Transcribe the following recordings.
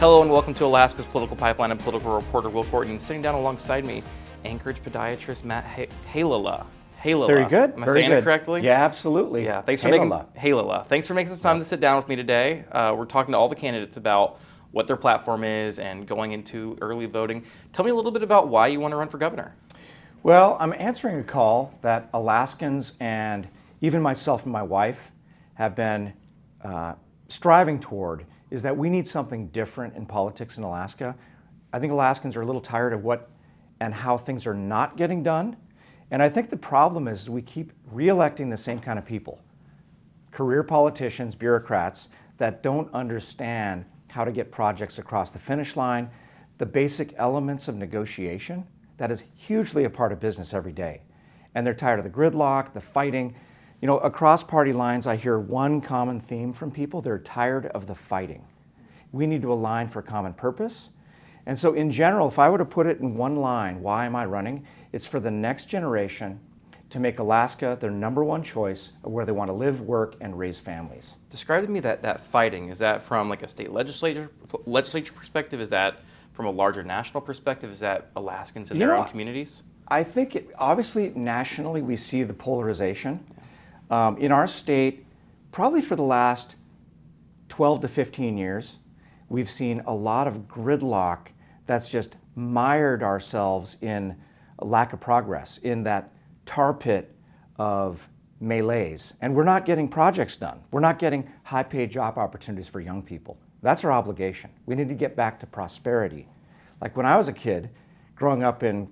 Hello and welcome to Alaska's Political Pipeline. I'm political reporter Will Courtney, and sitting down alongside me, Anchorage podiatrist Matt Heilala. Heilala. Very good. Am I Very saying good. it correctly? Yeah, absolutely. Yeah. Thanks for Heilala. Thanks for making some time to sit down with me today. We're talking to all the candidates about what their platform is and going into early voting. Tell me a little bit about why you want to run for governor. Well, I'm answering a call that Alaskans and even myself and my wife have been striving toward, is that we need something different in politics in Alaska. I think Alaskans are a little tired of what and how things are not getting done. And I think the problem is we keep re-electing the same kind of people, career politicians, bureaucrats that don't understand how to get projects across the finish line, the basic elements of negotiation that is hugely a part of business every day. And they're tired of the gridlock, the fighting. You know, across party lines, I hear one common theme from people: they're tired of the fighting. We need to align for a common purpose. And so in general, if I were to put it in one line, why am I running? It's for the next generation to make Alaska their number one choice of where they want to live, work, and raise families. Describe to me that fighting. Is that from like a state legislature perspective? Is that from a larger national perspective? Is that Alaskans in their own communities? I think obviously nationally we see the polarization. In our state, probably for the last 12 to 15 years, we've seen a lot of gridlock that's just mired ourselves in a lack of progress, in that tar pit of melees. And we're not getting projects done. We're not getting high-paid job opportunities for young people. That's our obligation. We need to get back to prosperity. Like when I was a kid, growing up on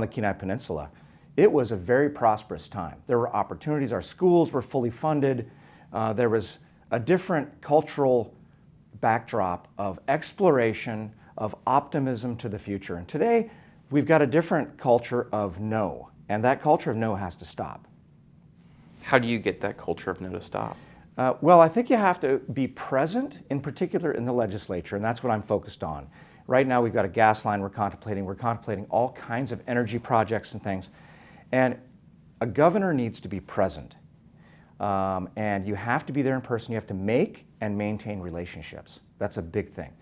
the Kenai Peninsula, it was a very prosperous time. There were opportunities. Our schools were fully funded. There was a different cultural backdrop of exploration, of optimism to the future. And today, we've got a different culture of no, and that culture of no has to stop. How do you get that culture of no to stop? Well, I think you have to be present, in particular in the legislature, and that's what I'm focused on. Right now, we've got a gas line we're contemplating all kinds of energy projects and things. And a governor needs to be present. And you have to be there in person. You have to make and maintain relationships. That's a big thing.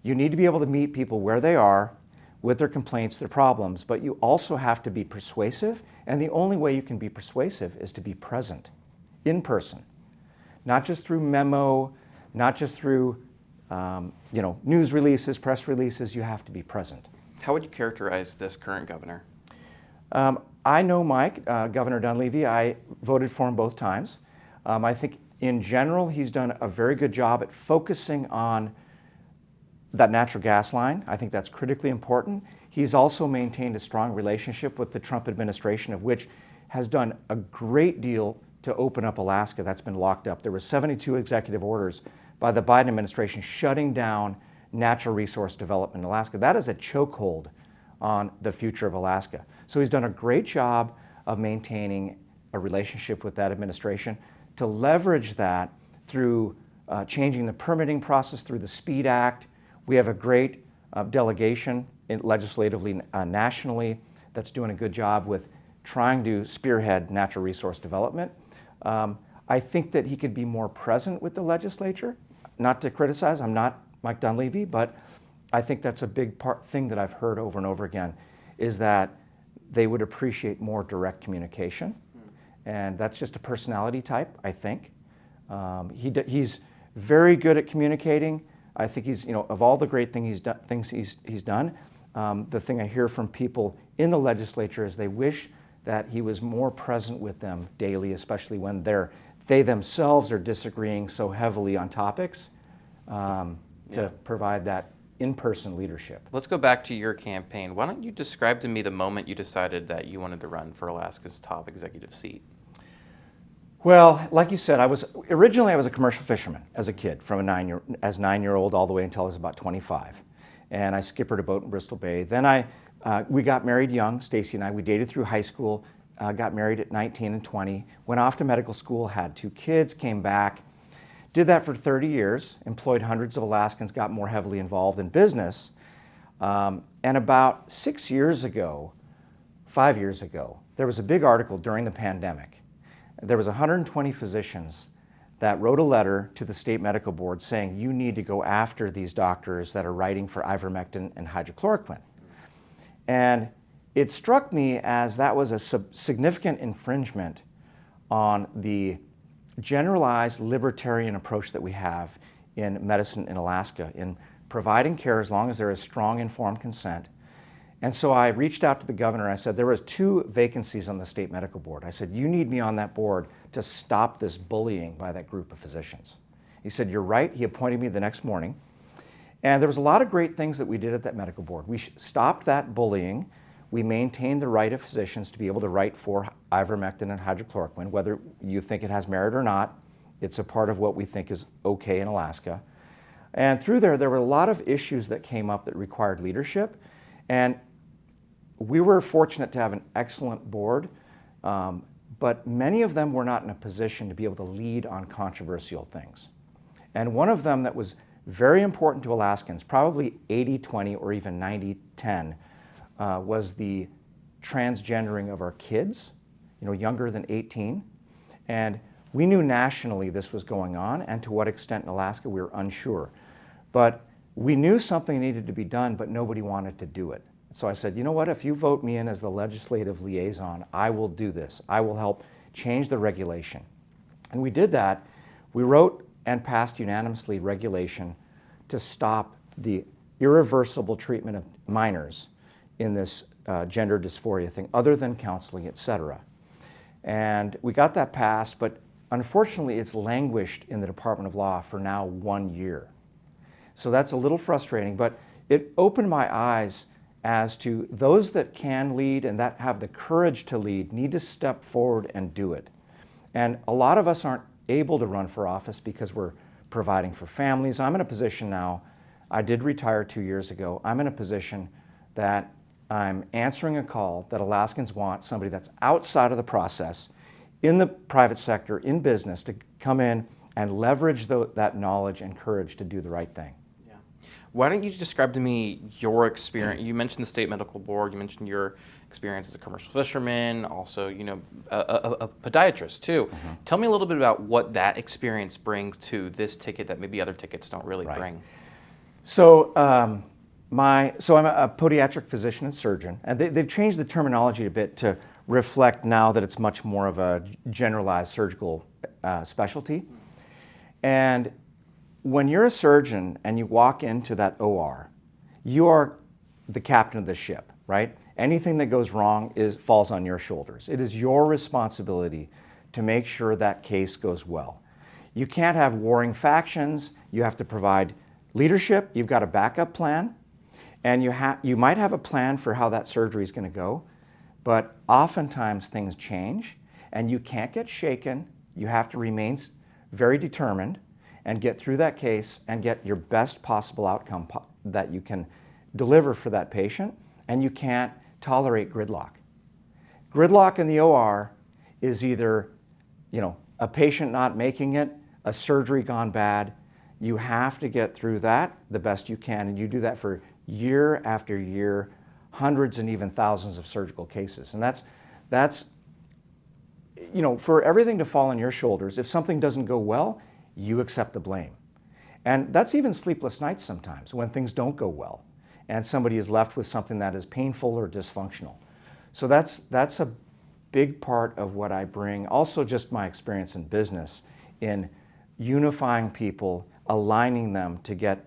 You need to be able to meet people where they are with their complaints, their problems, but you also have to be persuasive. And the only way you can be persuasive is to be present, in person. Not just through memo, not just through news releases, press releases. You have to be present. How would you characterize this current governor? I know Mike, Governor Dunleavy. I voted for him both times. I think in general, he's done a very good job at focusing on that natural gas line. I think that's critically important. He's also maintained a strong relationship with the Trump administration, of which has done a great deal to open up Alaska that's been locked up. There were 72 executive orders by the Biden administration shutting down natural resource development in Alaska. That is a chokehold on the future of Alaska. So he's done a great job of maintaining a relationship with that administration to leverage that through changing the permitting process through the SPEED Act. We have a great delegation legislatively, nationally, that's doing a good job with trying to spearhead natural resource development. I think that he could be more present with the legislature. Not to criticize, I'm not Mike Dunleavy, but I think that's a big thing that I've heard over and over again, is that they would appreciate more direct communication. And that's just a personality type, I think. He's very good at communicating. I think he's, of all the great things he's done, the thing I hear from people in the legislature is they wish that he was more present with them daily, especially when they themselves are disagreeing so heavily on topics, to provide that in-person leadership. Let's go back to your campaign. Why don't you describe to me the moment you decided that you wanted to run for Alaska's top executive seat? Well, like you said, originally I was a commercial fisherman as a kid, from as 9-year-old all the way until I was about 25. And I skippered a boat in Bristol Bay. Then we got married young, Stacy and I. We dated through high school, got married at 19 and 20, went off to medical school, had 2 kids, came back, did that for 30 years, employed hundreds of Alaskans, got more heavily involved in business. And about 5 years ago, there was a big article during the pandemic. There was 120 physicians that wrote a letter to the state medical board saying you need to go after these doctors that are writing for ivermectin and hydrochloroquine. And it struck me as that was a significant infringement on the generalized libertarian approach that we have in medicine in Alaska in providing care as long as there is strong informed consent. And so I reached out to the governor. I said, there was 2 vacancies on the state medical board. I said, you need me on that board to stop this bullying by that group of physicians. He said, you're right. He appointed me the next morning. And there was a lot of great things that we did at that medical board. We stopped that bullying. We maintained the right of physicians to be able to write for ivermectin and hydrochloroquine, whether you think it has merit or not. It's a part of what we think is okay in Alaska. And through there were a lot of issues that came up that required leadership. And we were fortunate to have an excellent board, but many of them were not in a position to be able to lead on controversial things. And one of them that was very important to Alaskans, probably 80-20 or even 90-10, was the transgendering of our kids, younger than 18. And we knew nationally this was going on, and to what extent in Alaska we were unsure. But we knew something needed to be done, but nobody wanted to do it. So I said, you know what, if you vote me in as the legislative liaison, I will do this. I will help change the regulation. And we did that. We wrote and passed unanimously regulation to stop the irreversible treatment of minors in this gender dysphoria thing, other than counseling, et cetera. And we got that passed, but unfortunately it's languished in the Department of Law for now 1 year. So that's a little frustrating, but it opened my eyes as to those that can lead and that have the courage to lead need to step forward and do it. And a lot of us aren't able to run for office because we're providing for families. I'm in a position now, I did retire 2 years ago, I'm in a position that I'm answering a call that Alaskans want somebody that's outside of the process, in the private sector, in business, to come in and leverage that knowledge and courage to do the right thing. Yeah. Why don't you describe to me your experience? You mentioned the state medical board, you mentioned your experience as a commercial fisherman, also, a podiatrist too. Mm-hmm. Tell me a little bit about what that experience brings to this ticket that maybe other tickets don't really bring. So, I'm a podiatric physician and surgeon, and they've changed the terminology a bit to reflect now that it's much more of a generalized surgical specialty. And when you're a surgeon and you walk into that OR, you are the captain of the ship, right? Anything that goes wrong falls on your shoulders. It is your responsibility to make sure that case goes well. You can't have warring factions. You have to provide leadership. You've got a backup plan. And you might have a plan for how that surgery is going to go, but oftentimes things change and you can't get shaken. You have to remain very determined and get through that case and get your best possible outcome that you can deliver for that patient, and you can't tolerate gridlock. Gridlock in the OR is either, a patient not making it, a surgery gone bad. You have to get through that the best you can, and you do that for year after year, hundreds and even thousands of surgical cases. And that's for everything to fall on your shoulders, if something doesn't go well, you accept the blame. And that's even sleepless nights sometimes when things don't go well and somebody is left with something that is painful or dysfunctional. So that's a big part of what I bring. Also just my experience in business in unifying people, aligning them to get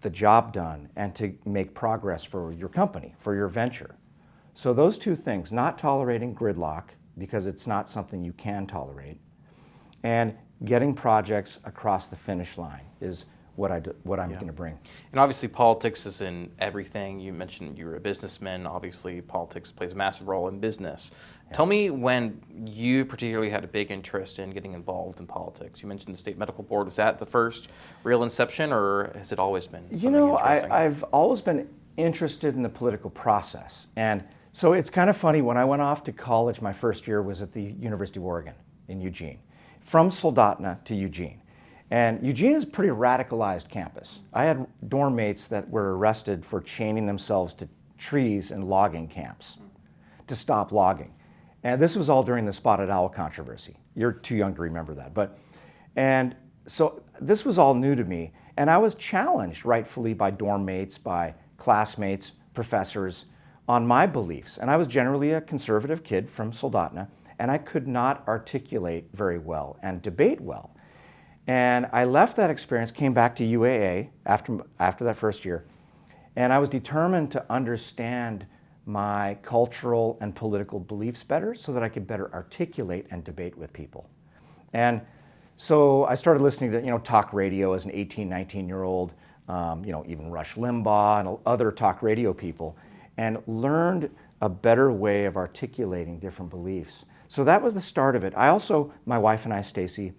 the job done and to make progress for your company, for your venture. So those two things, not tolerating gridlock because it's not something you can tolerate, and getting projects across the finish line is what I'm going to bring. And obviously politics is in everything. You mentioned you were a businessman. Obviously politics plays a massive role in business. Yeah. Tell me when you particularly had a big interest in getting involved in politics. You mentioned the state medical board. Was that the first real inception, or has it always been something interesting? I've always been interested in the political process. And so it's kind of funny, when I went off to college, my first year was at the University of Oregon in Eugene. From Soldotna to Eugene. And Eugene is a pretty radicalized campus. I had dorm mates that were arrested for chaining themselves to trees in logging camps to stop logging. And this was all during the spotted owl controversy. You're too young to remember that. But And so this was all new to me. And I was challenged rightfully by dorm mates, by classmates, professors on my beliefs. And I was generally a conservative kid from Soldotna, and I could not articulate very well and debate well. And I left that experience, came back to UAA after that first year, and I was determined to understand my cultural and political beliefs better so that I could better articulate and debate with people. And so I started listening to talk radio as an 18, 19-year-old, even Rush Limbaugh and other talk radio people, and learned a better way of articulating different beliefs. So that was the start of it. I also, my wife and I, Stacy,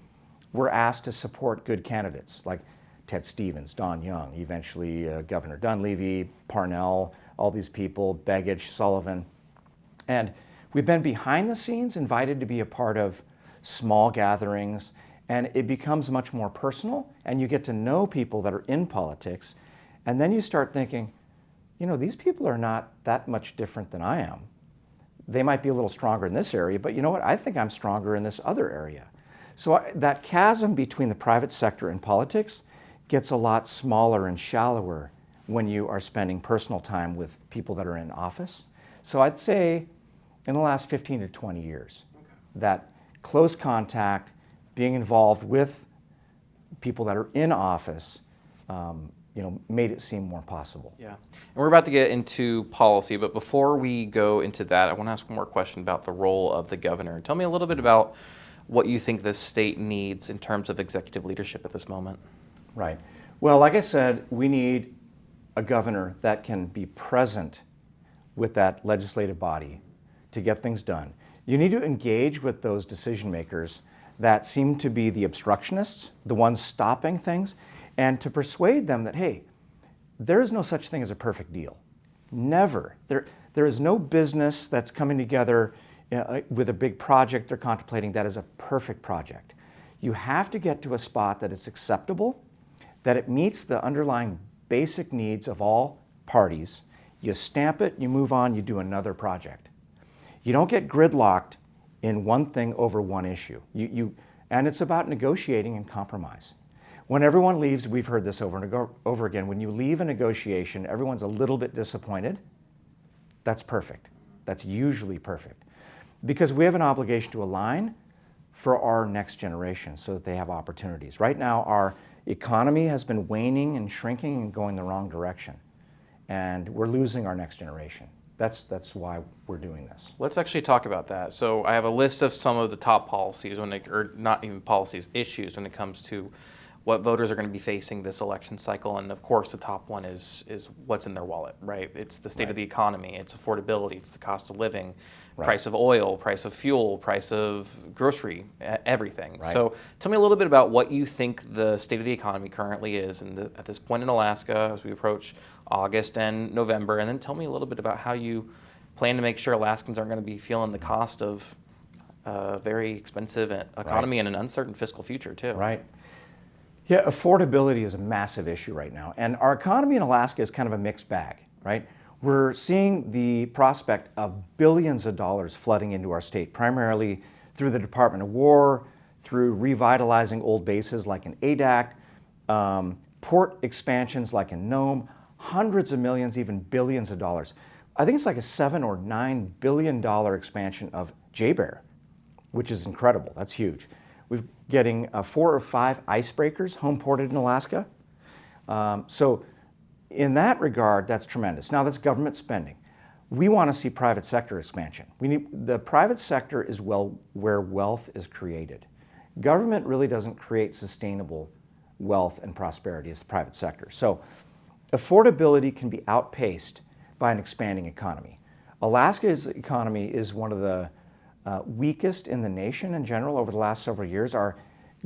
were asked to support good candidates like Ted Stevens, Don Young, eventually Governor Dunleavy, Parnell, all these people, Begich, Sullivan. And we've been behind the scenes, invited to be a part of small gatherings, and it becomes much more personal, and you get to know people that are in politics, and then you start thinking, these people are not that much different than I am. They might be a little stronger in this area, but you know what? I think I'm stronger in this other area. So that chasm between the private sector and politics gets a lot smaller and shallower when you are spending personal time with people that are in office. So I'd say in the last 15 to 20 years, that close contact, being involved with people that are in office, made it seem more possible. Yeah, and we're about to get into policy, but before we go into that, I want to ask one more question about the role of the governor. Tell me a little bit about what you think the state needs in terms of executive leadership at this moment. Right. Well, like I said, we need a governor that can be present with that legislative body to get things done. You need to engage with those decision makers that seem to be the obstructionists, the ones stopping things, and to persuade them that, hey, there is no such thing as a perfect deal. Never. There is no business that's coming together with a big project they're contemplating that is a perfect project. You have to get to a spot that is acceptable, that it meets the underlying basic needs of all parties. You stamp it, you move on, you do another project. You don't get gridlocked in one thing over one issue. And it's about negotiating and compromise. When everyone leaves, we've heard this over and over again, when you leave a negotiation, everyone's a little bit disappointed. That's perfect. That's usually perfect. Because we have an obligation to align for our next generation so that they have opportunities. Right now, our economy has been waning and shrinking and going the wrong direction. And we're losing our next generation. That's why we're doing this. Let's actually talk about that. So I have a list of some of the top policies, or not even policies, issues when it comes to what voters are going to be facing this election cycle. And of course, the top one is what's in their wallet, right? It's the state of the economy, it's affordability, it's the cost of living, price of oil, price of fuel, price of grocery, everything. Right. So tell me a little bit about what you think the state of the economy currently is at this point in Alaska as we approach August and November. And then tell me a little bit about how you plan to make sure Alaskans aren't going to be feeling the cost of a very expensive economy and an uncertain fiscal future too. Right. Yeah, affordability is a massive issue right now. And our economy in Alaska is kind of a mixed bag, right? We're seeing the prospect of billions of dollars flooding into our state, primarily through the Department of War, through revitalizing old bases like in Adak, port expansions like in Nome, hundreds of millions, even billions of dollars. I think it's like a $7 or $9 billion expansion of J-Bear, which is incredible. That's huge. We're getting 4 or 5 icebreakers home ported in Alaska. So in that regard, that's tremendous. Now that's government spending. We want to see private sector expansion. The private sector is where wealth is created. Government really doesn't create sustainable wealth and prosperity, it's the private sector. So affordability can be outpaced by an expanding economy. Alaska's economy is one of the weakest in the nation in general over the last several years. Our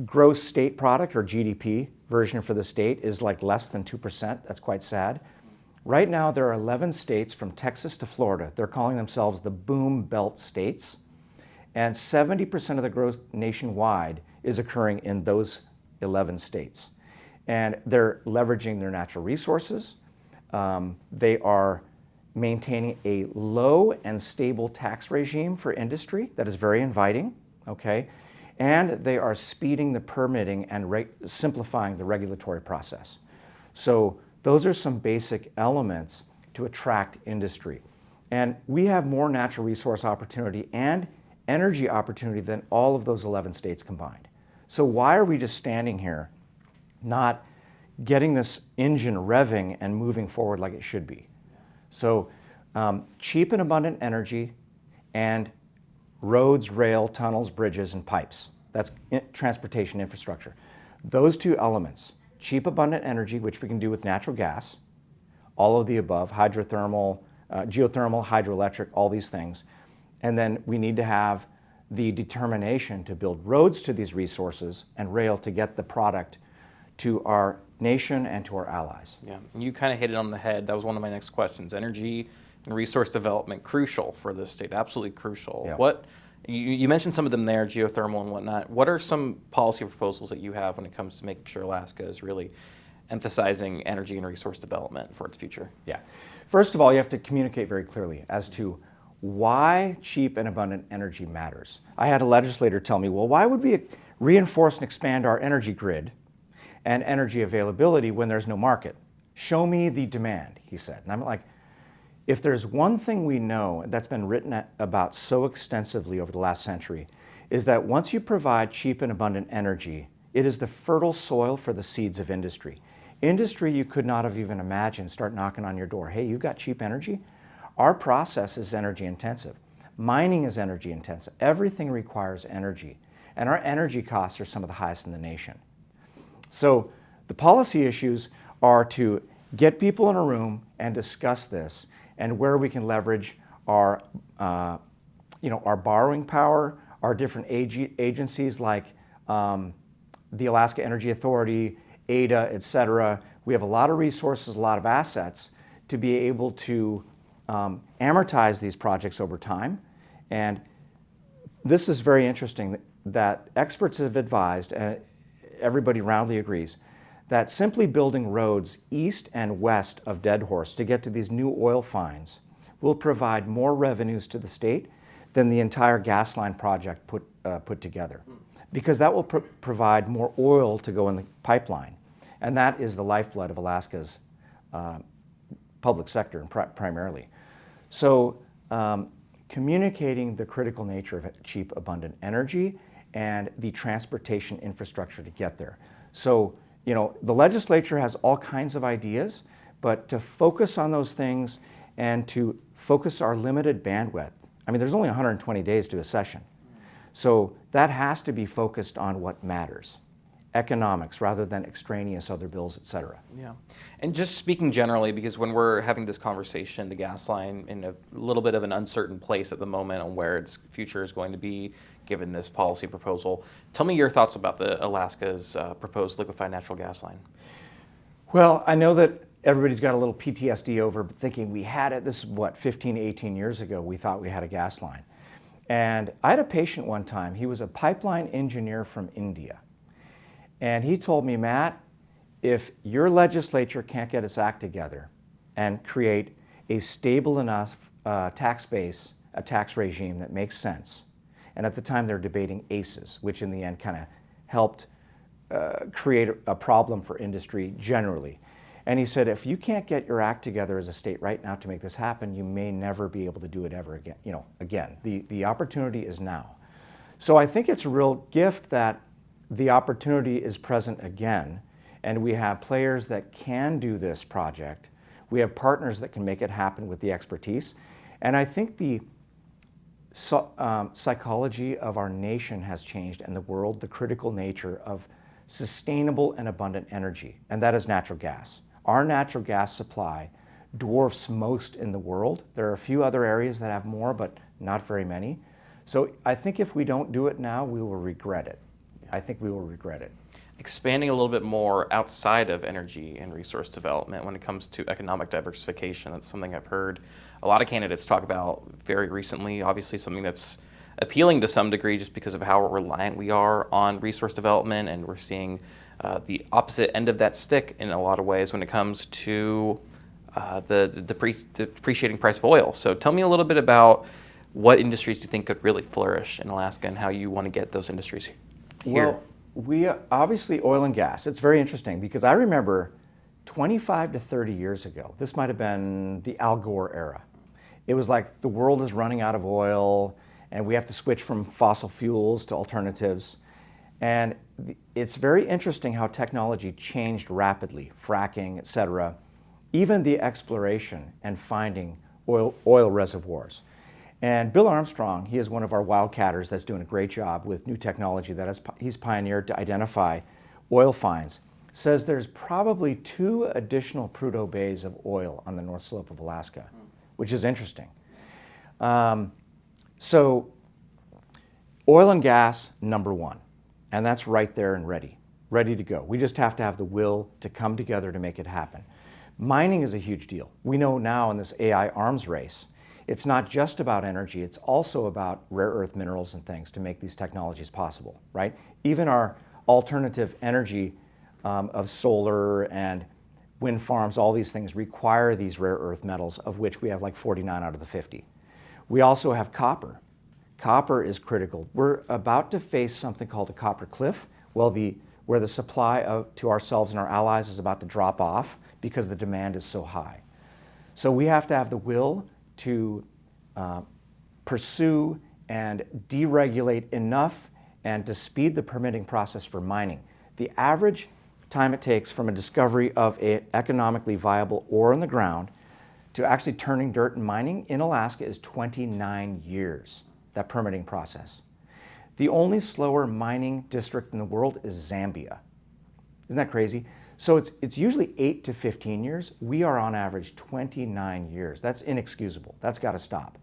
gross state product, or GDP version for the state, is like less than 2%. That's quite sad. Right now, there are 11 states from Texas to Florida. They're calling themselves the Boom Belt states. And 70% of the growth nationwide is occurring in those 11 states. And they're leveraging their natural resources. They are maintaining a low and stable tax regime for industry that is very inviting, okay? and they are speeding the permitting and simplifying the regulatory process. So those are some basic elements to attract industry. And we have more natural resource opportunity and energy opportunity than all of those 11 states combined. So why are we just standing here not getting this engine revving and moving forward like it should be? So cheap and abundant energy and roads, rail, tunnels, bridges, and pipes. That's transportation infrastructure. Those two elements, cheap abundant energy, which we can do with natural gas, all of the above, hydrothermal, geothermal, hydroelectric, all these things. And then we need to have the determination to build roads to these resources and rail to get the product to our nation and to our allies. Yeah, and you kind of hit it on the head. That was one of my next questions. Energy and resource development, crucial for this state, absolutely crucial. Yeah. You mentioned some of them there, geothermal and whatnot. What are some policy proposals that you have when it comes to making sure Alaska is really emphasizing energy and resource development for its future? Yeah. First of all, you have to communicate very clearly as to why cheap and abundant energy matters. I had a legislator tell me, well, why would we reinforce and expand our energy grid and energy availability when there's no market? Show me the demand, he said. And I'm like, if there's one thing we know that's been written about so extensively over the last century, is that once you provide cheap and abundant energy, it is the fertile soil for the seeds of industry. Industry you could not have even imagined start knocking on your door. Hey, you've got cheap energy? Our process is energy intensive. Mining is energy intensive. Everything requires energy. And our energy costs are some of the highest in the nation. So the policy issues are to get people in a room and discuss this and where we can leverage our, our borrowing power, our different agencies like the Alaska Energy Authority, ADA, et cetera. We have a lot of resources, a lot of assets to be able to amortize these projects over time. And this is very interesting that experts have advised, and everybody roundly agrees, that simply building roads east and west of Deadhorse to get to these new oil finds will provide more revenues to the state than the entire gas line project put together. Because that will provide more oil to go in the pipeline. And that is the lifeblood of Alaska's public sector primarily. So communicating the critical nature of cheap, abundant energy and the transportation infrastructure to get there. So, the legislature has all kinds of ideas, but to focus on those things and to focus our limited bandwidth. I mean, there's only 120 days to a session. So that has to be focused on what matters. Economics rather than extraneous other bills, et cetera. Yeah. And just speaking generally, because when we're having this conversation, the gas line in a little bit of an uncertain place at the moment on where its future is going to be given this policy proposal. Tell me your thoughts about the Alaska's proposed liquefied natural gas line. Well, I know that everybody's got a little PTSD over thinking we had it. This is 15, 18 years ago, we thought we had a gas line. And I had a patient one time, he was a pipeline engineer from India. And he told me, Matt, if your legislature can't get its act together and create a stable enough tax base, a tax regime that makes sense, and at the time they're debating ACEs, which in the end kind of helped create a problem for industry generally. And he said, if you can't get your act together as a state right now to make this happen, you may never be able to do it ever again. Again, the opportunity is now. So I think it's a real gift that the opportunity is present again, and we have players that can do this project. We have partners that can make it happen with the expertise. And I think the psychology of our nation has changed, and the world, the critical nature of sustainable and abundant energy, and that is natural gas. Our natural gas supply dwarfs most in the world. There are a few other areas that have more, but not very many. So I think if we don't do it now, we will regret it. I think we will regret it. Expanding a little bit more outside of energy and resource development when it comes to economic diversification, that's something I've heard a lot of candidates talk about very recently. Obviously something that's appealing to some degree just because of how reliant we are on resource development, and we're seeing the opposite end of that stick in a lot of ways when it comes to the depreciating price of oil. So tell me a little bit about what industries do you think could really flourish in Alaska and how you want to get those industries here? Well, we obviously oil and gas. It's very interesting because I remember 25 to 30 years ago, this might have been the Al Gore era. It was like the world is running out of oil and we have to switch from fossil fuels to alternatives. And it's very interesting how technology changed rapidly, fracking, et cetera, even the exploration and finding oil reservoirs. And Bill Armstrong, he is one of our wildcatters that's doing a great job with new technology that he's pioneered to identify oil finds, says there's probably 2 additional Prudhoe bays of oil on the North Slope of Alaska, which is interesting. So oil and gas, number 1, and that's right there and ready to go. We just have to have the will to come together to make it happen. Mining is a huge deal. We know now in this AI arms race, it's not just about energy, it's also about rare earth minerals and things to make these technologies possible, right? Even our alternative energy of solar and wind farms, all these things require these rare earth metals, of which we have like 49 out of the 50. We also have copper. Copper is critical. We're about to face something called a copper cliff, where the supply to ourselves and our allies is about to drop off because the demand is so high. So we have to have the will to pursue and deregulate enough and to speed the permitting process for mining. The average time it takes from a discovery of an economically viable ore in the ground to actually turning dirt and mining in Alaska is 29 years, that permitting process. The only slower mining district in the world is Zambia. Isn't that crazy? So it's usually 8 to 15 years. We are on average 29 years. That's inexcusable. That's got to stop.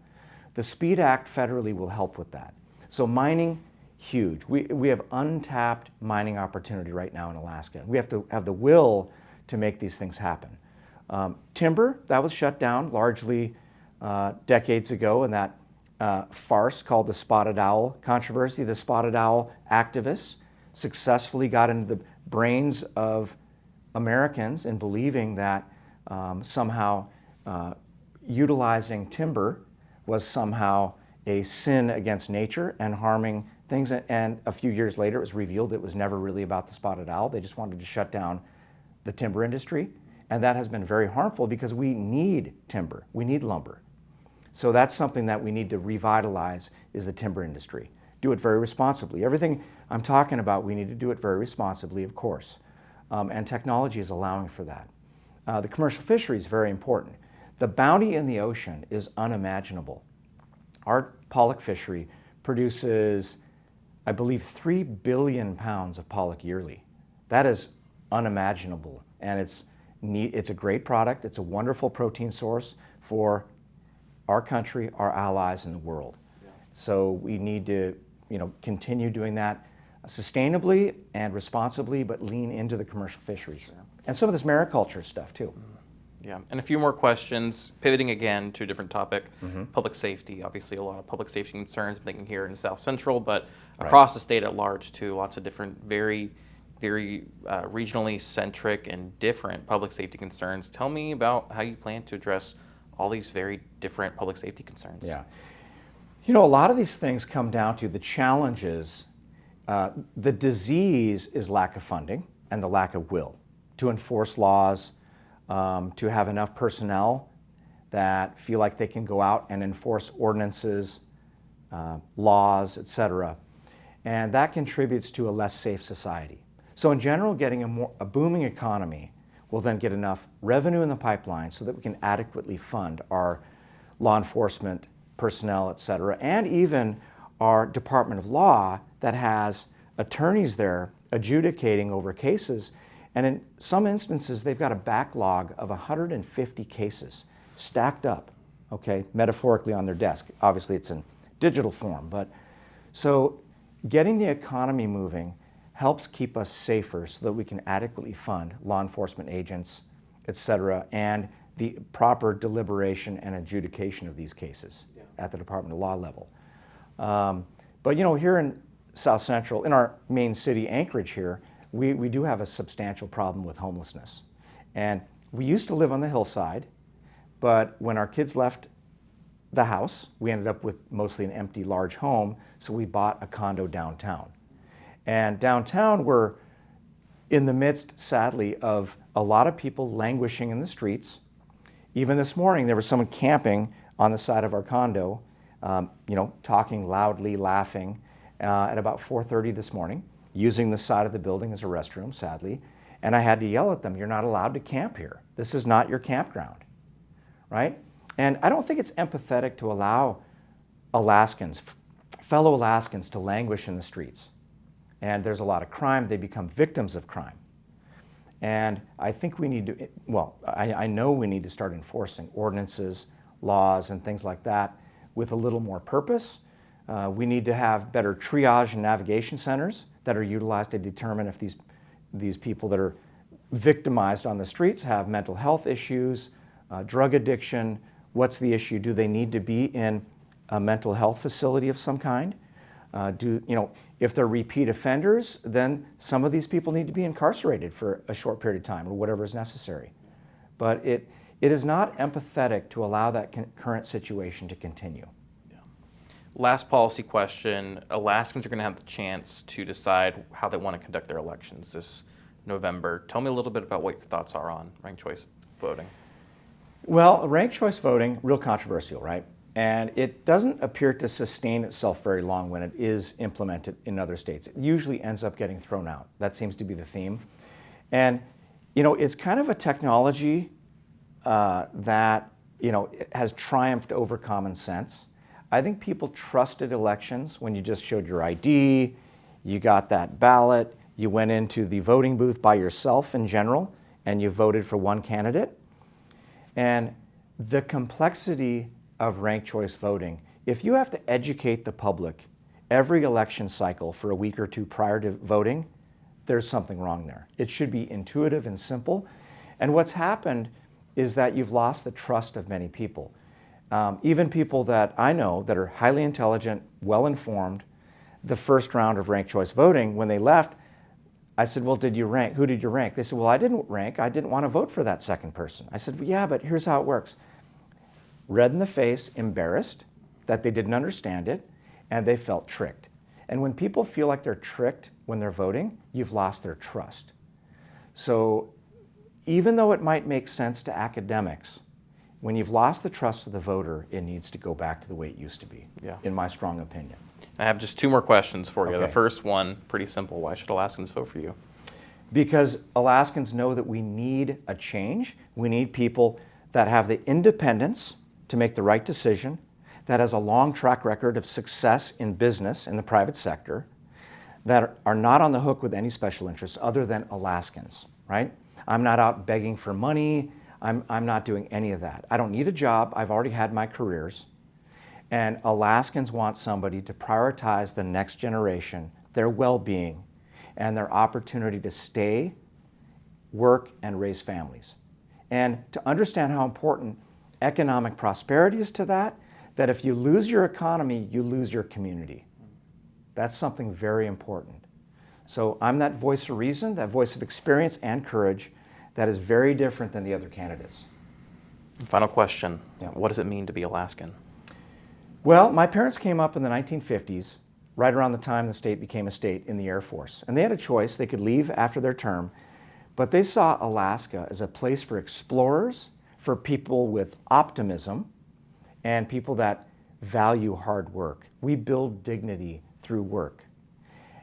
The SPEED Act federally will help with that. So mining, huge. We have untapped mining opportunity right now in Alaska. We have to have the will to make these things happen. Timber, that was shut down largely decades ago in that farce called the spotted owl controversy. The spotted owl activists successfully got into the brains of Americans in believing that somehow utilizing timber was somehow a sin against nature and harming things. And a few years later, it was revealed it was never really about the spotted owl. They just wanted to shut down the timber industry. And that has been very harmful because we need timber. We need lumber. So that's something that we need to revitalize is the timber industry. Do it very responsibly. Everything I'm talking about, we need to do it very responsibly, of course. And technology is allowing for that. The commercial fishery is very important. The bounty in the ocean is unimaginable. Our pollock fishery produces, I believe, 3 billion pounds of pollock yearly. That is unimaginable. And it's a great product. It's a wonderful protein source for our country, our allies, and the world. Yeah. So we need to, continue doing that sustainably and responsibly, but lean into the commercial fisheries. Yeah. And some of this mariculture stuff too. Yeah, and a few more questions, pivoting again to a different topic, public safety. Obviously a lot of public safety concerns, I'm thinking here in South Central, but across the state at large too, lots of different very regionally centric and different public safety concerns. Tell me about how you plan to address all these very different public safety concerns. Yeah. A lot of these things come down to the challenges. The disease is lack of funding and the lack of will to enforce laws, to have enough personnel that feel like they can go out and enforce ordinances, laws, etc. And that contributes to a less safe society. So in general, getting a booming economy will then get enough revenue in the pipeline so that we can adequately fund our law enforcement personnel, et cetera, and even our Department of Law that has attorneys there adjudicating over cases. And in some instances, they've got a backlog of 150 cases stacked up, metaphorically on their desk. Obviously, it's in digital form. But so getting the economy moving helps keep us safer so that we can adequately fund law enforcement agents, et cetera, and the proper deliberation and adjudication of these cases at the Department of Law level. But here in South Central, in our main city, Anchorage here, we do have a substantial problem with homelessness. And we used to live on the hillside, but when our kids left the house, we ended up with mostly an empty large home, so we bought a condo downtown. And downtown, we're in the midst, sadly, of a lot of people languishing in the streets. Even this morning, there was someone camping on the side of our condo, talking loudly, laughing, at about 4:30 this morning, using the side of the building as a restroom, sadly. And I had to yell at them, "You're not allowed to camp here. This is not your campground," right? And I don't think it's empathetic to allow Alaskans, fellow Alaskans, to languish in the streets. And there's a lot of crime. They become victims of crime. And I think we need to, I know we need to start enforcing ordinances, laws, and things like that with a little more purpose. We need to have better triage and navigation centers that are utilized to determine if these people that are victimized on the streets have mental health issues, drug addiction. What's the issue? Do they need to be in a mental health facility of some kind? If they're repeat offenders, then some of these people need to be incarcerated for a short period of time or whatever is necessary. But it is not empathetic to allow that current situation to continue. Yeah. Last policy question. Alaskans are going to have the chance to decide how they want to conduct their elections this November. Tell me a little bit about what your thoughts are on ranked choice voting. Well, ranked choice voting, real controversial, right? And it doesn't appear to sustain itself very long when it is implemented in other states. It usually ends up getting thrown out. That seems to be the theme. And, it's kind of a technology that, has triumphed over common sense. I think people trusted elections when you just showed your ID, you got that ballot, you went into the voting booth by yourself in general, and you voted for one candidate. And the complexity of ranked choice voting, if you have to educate the public every election cycle for a week or two prior to voting, there's something wrong there. It should be intuitive and simple. And what's happened is that you've lost the trust of many people. Even people that I know that are highly intelligent, well-informed, the first round of ranked choice voting, when they left, I said, "Well, did you rank? Who did you rank?" They said, "Well, I didn't rank. I didn't want to vote for that second person." I said, "Well, yeah, but here's how it works." Red in the face, embarrassed that they didn't understand it, and they felt tricked. And when people feel like they're tricked when they're voting, you've lost their trust. So even though it might make sense to academics, when you've lost the trust of the voter, it needs to go back to the way it used to be, in my strong opinion. I have just two more questions for you. Okay. The first one, pretty simple. Why should Alaskans vote for you? Because Alaskans know that we need a change. We need people that have the independence to make the right decision, that has a long track record of success in business in the private sector, that are not on the hook with any special interests other than Alaskans, right? I'm not out begging for money. I'm not doing any of that. I don't need a job. I've already had my careers. And Alaskans want somebody to prioritize the next generation, their well-being, and their opportunity to stay, work, and raise families. And to understand how important economic prosperity is to that if you lose your economy, you lose your community. That's something very important. So I'm that voice of reason, that voice of experience and courage that is very different than the other candidates. Final question. Yeah. What does it mean to be Alaskan? Well, my parents came up in the 1950s, right around the time the state became a state, in the Air Force. And they had a choice. They could leave after their term, but they saw Alaska as a place for explorers, for people with optimism, and people that value hard work. We build dignity through work.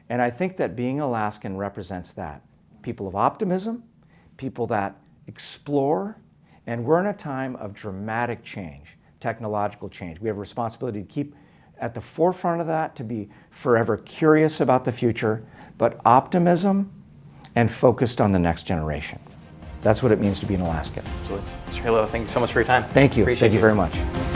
And I think that being Alaskan represents that. People of optimism, people that explore, and we're in a time of dramatic change, technological change. We have a responsibility to keep at the forefront of that, to be forever curious about the future, but optimism and focused on the next generation. That's what it means to be an Alaskan. Absolutely. Mr. Heilala, thank you so much for your time. Thank you. Appreciate Thank you very much.